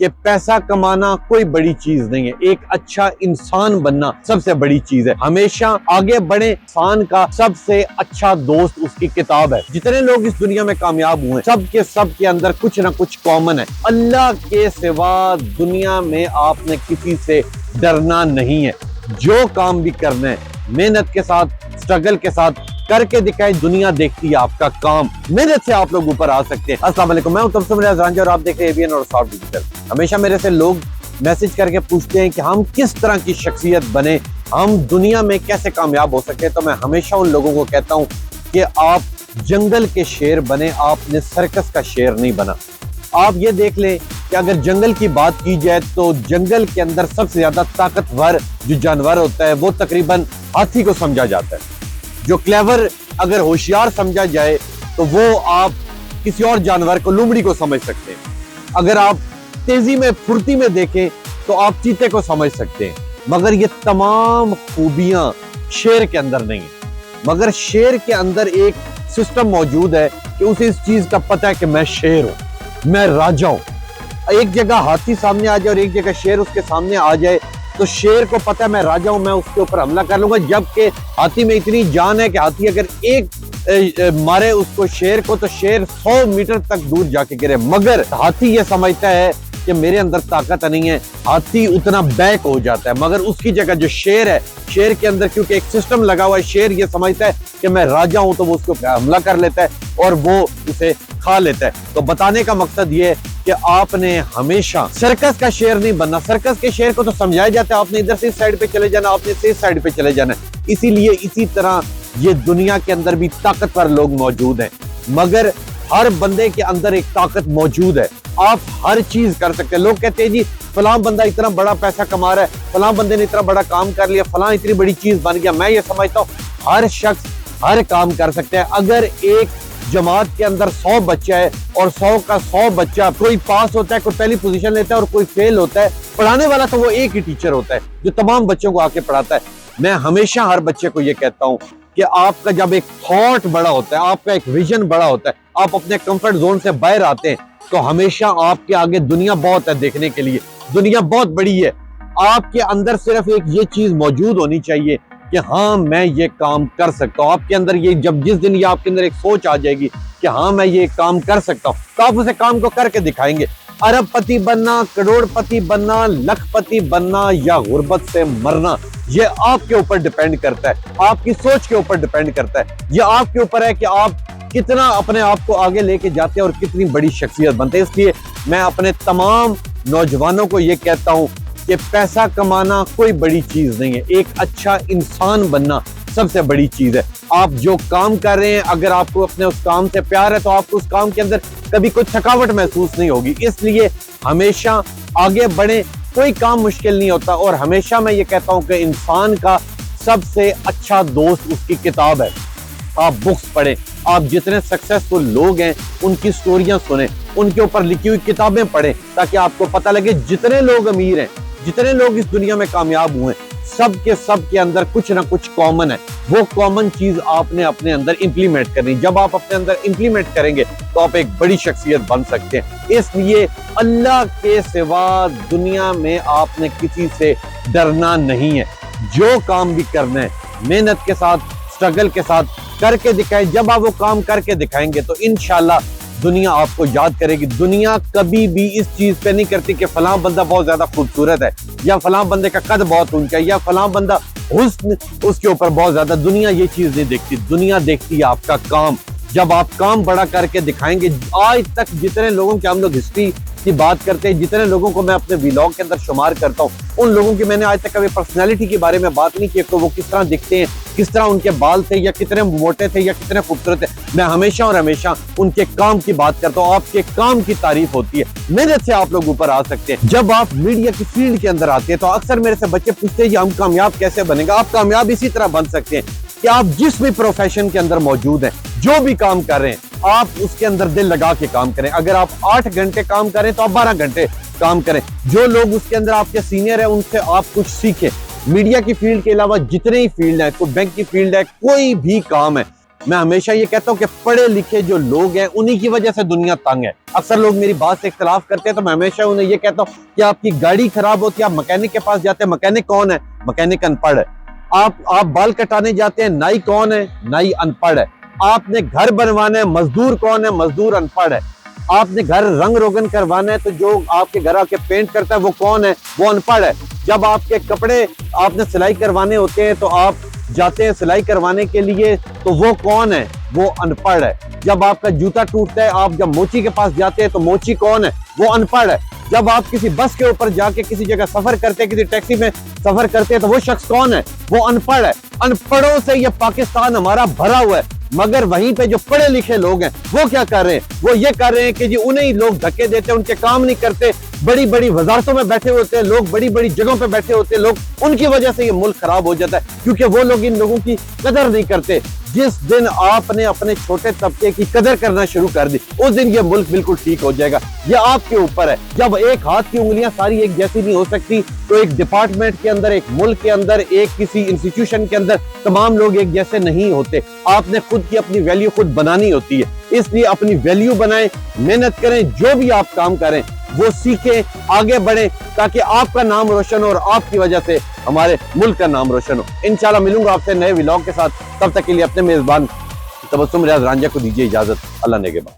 कि पैसा कमाना कोई बड़ी चीज नहीं है, एक अच्छा इंसान बनना सबसे बड़ी चीज है। हमेशा आगे बढ़े, इंसान का सबसे अच्छा दोस्त उसकी किताब है। जितने लोग इस दुनिया में कामयाब हुए सब के अंदर कुछ ना कुछ कॉमन है। अल्लाह के सिवा दुनिया में आपने किसी से डरना नहीं है। जो काम भी करना है मेहनत के साथ, स्ट्रगल के साथ करके दिखाए, दुनिया देखती है आपका काम। मेहनत से आप लोग ऊपर आ सकते हैं। अस्सलाम वालेकुम, मैं हूं तबस्सुम रियाज रांझा और आप देख रहे हैं ABN और सॉफ्ट डिजिटल। हमेशा मेरे से लोग मैसेज करके पूछते हैं कि हम किस तरह की शख्सियत बने, हम दुनिया में कैसे कामयाब हो सके। तो मैं हमेशा उन लोगों को कहता हूं कि आप जंगल के शेर बने, आपने सर्कस का शेर नहीं बना। आप ये देख लें कि अगर जंगल की बात की जाए तो जंगल के अंदर सबसे ज्यादा ताकतवर जो जानवर होता है वो तकरीबन हाथी को समझा जाता है। जो क्लेवर, अगर होशियार समझा जाए तो वो आप किसी और जानवर को, लोमड़ी को समझ सकते हैं। अगर आप तेजी में, फुर्ती में देखें तो आप चीते को समझ सकते हैं। मगर ये तमाम खूबियां शेर के अंदर नहीं है। मगर शेर के अंदर एक सिस्टम मौजूद है कि उसे इस चीज का पता है कि मैं शेर हूं, मैं राजा हूं। एक जगह हाथी सामने आ जाए और एक जगह शेर उसके सामने आ जाए तो शेर को पता है मैं राजा हूं, मैं उसके ऊपर हमला कर लूंगा। जबकि हाथी में इतनी जान है कि हाथी अगर एक मारे उसको, शेर को, तो शेर 100 मीटर तक दूर जाके गिरे। मगर हाथी ये समझता है कि मेरे अंदर ताकत नहीं है, हाथी उतना बैक हो जाता है। मगर उसकी जगह जो शेर है, शेर के अंदर क्योंकि एक सिस्टम लगा हुआ है, शेर ये समझता है कि मैं राजा हूं, तो वो उसको हमला कर लेता है और वो उसे खा लेता है। तो बताने का मकसद ये है कि आपने हमेशा सर्कस का शेर नहीं बनना। सर्कस के शेर को तो समझाया जाता है आपने इधर से इस साइड पे चले जाना, आपने से इस साइड पे चले जाना। इसीलिए इसी तरह ये दुनिया के अंदर भी ताकतवर लोग मौजूद हैं। मगर हर बंदे के अंदर एक ताकत मौजूद है, आप हर चीज कर सकते हैं। लोग कहते हैं जी फलां बंदा इतना बड़ा पैसा कमा रहा है, फलां बंदे ने इतना बड़ा काम कर लिया, फलां इतनी बड़ी चीज बन गया। मैं ये समझता हूँ हर शख्स हर काम कर सकता है। अगर एक जमात के अंदर 100 बच्चा है और 100 का 100 बच्चा, कोई पास होता है, कोई पहली पोजीशन लेता है और कोई फेल होता है, पढ़ाने वाला तो वो एक ही टीचर होता है जो तमाम बच्चों को आके पढ़ाता है। मैं हमेशा हर बच्चे को ये कहता हूँ कि आपका जब एक थॉट बड़ा होता है, आपका एक विजन बड़ा होता है, आप अपने कंफर्ट जोन से बाहर आते हैं, तो हमेशा आपके आगे दुनिया बहुत है देखने के लिए। दुनिया बहुत बड़ी है। आपके अंदर सिर्फ एक ये चीज मौजूद होनी चाहिए कि हाँ मैं ये काम कर सकता हूँ। आपके अंदर ये, जब जिस दिन ये आपके अंदर एक सोच आ जाएगी कि हाँ मैं ये काम कर सकता हूँ, तो आप उसे काम को करके दिखाएंगे। अरबपति बनना, करोड़पति बनना, लखपति बनना या गुर्बत से मरना, ये आपके ऊपर डिपेंड करता है, आपकी सोच के ऊपर डिपेंड करता है। ये आपके ऊपर है कि आप कितना अपने आप को आगे लेके जाते हैं और कितनी बड़ी शख्सियत बनते हैं। इसलिए मैं अपने तमाम नौजवानों को ये कहता हूँ कि पैसा कमाना कोई बड़ी चीज नहीं है, एक अच्छा इंसान बनना सबसे बड़ी चीज है। आप जो काम कर रहे हैं, अगर आपको अपने उस काम से प्यार है तो आपको उस काम के अंदर कभी कोई थकावट महसूस नहीं होगी। इसलिए हमेशा आगे बढ़े, कोई काम मुश्किल नहीं होता। और हमेशा मैं ये कहता हूँ कि इंसान का सबसे अच्छा दोस्त उसकी किताब है। आप बुक्स पढ़ें, आप जितने सक्सेसफुल लोग हैं उनकी स्टोरियां सुने, उनके ऊपर लिखी हुई किताबें पढ़ें, ताकि आपको पता लगे जितने लोग अमीर हैं, जितने लोग इस दुनिया में कामयाब हुए, सब के अंदर कुछ ना कुछ कॉमन है। वो कॉमन चीज आपने अपने अंदर इंप्लीमेंट करनी। जब आप अपने अंदर इंप्लीमेंट करेंगे तो आप एक बड़ी शख्सियत बन सकते हैं। इसलिए अल्लाह के सिवा दुनिया में आपने किसी से डरना नहीं है। जो काम भी करना है मेहनत के साथ, स्ट्रगल के साथ करके दिखाएं। जब आप वो काम करके दिखाएंगे तो इंशाल्लाह दुनिया आपको याद करेगी। दुनिया कभी भी इस चीज पे नहीं करती कि फलां बंदा बहुत ज्यादा खूबसूरत है या फलां बंदे का कद बहुत ऊंचा है या फलां बंदा हुस्न उसके ऊपर बहुत ज्यादा। दुनिया ये चीज नहीं देखती, दुनिया देखती है आपका काम। जब आप काम बड़ा करके दिखाएंगे, आज तक जितने लोगों की हम लोग हिस्ट्री की बात करते हैं, जितने लोगों को मैं अपने व्लॉग के अंदर शुमार करता हूँ, उन लोगों की मैंने आज तक कभी पर्सनैलिटी के बारे में बात नहीं की कि वो किस तरह दिखते हैं, किस तरह उनके बाल थे या कितने मोटे थे या कितने खूबसूरत थे। मैं हमेशा और हमेशा उनके काम की बात करता हूँ। आपके काम की तारीफ होती है, मेहनत से आप लोग ऊपर आ सकते हैं। जब आप मीडिया की फील्ड के अंदर आते हैं तो अक्सर मेरे से बच्चे पूछते हैं हम कामयाब कैसे बनेगा। आप कामयाब इसी तरह बन सकते हैं कि आप जिस भी प्रोफेशन के अंदर मौजूद हैं, जो भी काम कर रहे हैं, आप उसके अंदर दिल लगा के काम करें। अगर आप 8 घंटे काम करें तो आप 12 घंटे काम करें। जो लोग उसके अंदर आपके सीनियर है उनसे आप कुछ सीखें। मीडिया की फील्ड के अलावा जितने ही फील्ड है, कोई बैंक की फील्ड है, कोई भी काम है, मैं हमेशा ये कहता हूँ कि पढ़े लिखे जो लोग हैं उन्हीं की वजह से दुनिया तंग है। अक्सर लोग मेरी बात से इख्तलाफ करते हैं तो मैं हमेशा उन्हें ये कहता हूँ कि आपकी गाड़ी खराब होती है, आप मैकेनिक के पास जाते हैं, मैकेनिक कौन है? मैकेनिक अनपढ़ है। आप बाल कटाने जाते हैं, नाई कौन है? नाई अनपढ़ है। आपने घर बनवाना है, मजदूर कौन है? मजदूर अनपढ़ है। आपने घर रंग रोगन करवाना है तो जो आपके घर आके पेंट करता है वो कौन है? वो अनपढ़ है। जब आपके कपड़े आपने सिलाई करवाने होते हैं तो आप जाते हैं सिलाई करवाने के लिए, तो वो कौन है? वो अनपढ़ है। जब आपका जूता टूटता है, आप जब मोची के पास जाते हैं तो मोची कौन है? वो अनपढ़ है। जब आप किसी बस के ऊपर जाके किसी जगह सफर करते हैं, किसी टैक्सी में सफर करते हैं तो वो शख्स कौन है? वो अनपढ़ है। अनपढ़ों से ये पाकिस्तान हमारा भरा हुआ है। मगर वहीं पे जो पढ़े लिखे लोग हैं वो क्या कर रहे हैं? वो ये कर रहे हैं कि जी उन्हें लोग धक्के देते हैं, उनके काम नहीं करते, बड़ी बड़ी वजारतों में बैठे होते हैं लोग, बड़ी बड़ी जगहों पे बैठे होते हैं लोग, उनकी वजह से ये मुल्क खराब हो जाता है क्योंकि वो लोग इन लोगों की कदर नहीं करते। जिस दिन आपने अपने छोटे तबके की कदर करना शुरू कर दी उस दिन ये मुल्क बिल्कुल ठीक हो जाएगा। ये आपके ऊपर है। जब एक हाथ की उंगलियां सारी एक जैसी नहीं हो सकती तो एक डिपार्टमेंट के अंदर, एक मुल्क के अंदर, एक किसी इंस्टीट्यूशन के अंदर तमाम लोग एक जैसे नहीं होते। आपने खुद की अपनी वैल्यू खुद बनानी होती है, इसलिए अपनी वैल्यू बनाएं, मेहनत करें, जो भी आप काम करें वो सीखें, आगे बढ़ें ताकि आपका नाम रोशन हो और आपकी वजह से हमारे मुल्क का नाम रोशन हो। इंशाल्लाह मिलूंगा आपसे नए व्लॉग के साथ। तब तक के लिए अपने मेजबान तबस्सुम रियाज रांझा को दीजिए इजाजत। अल्लाह नेगेबान।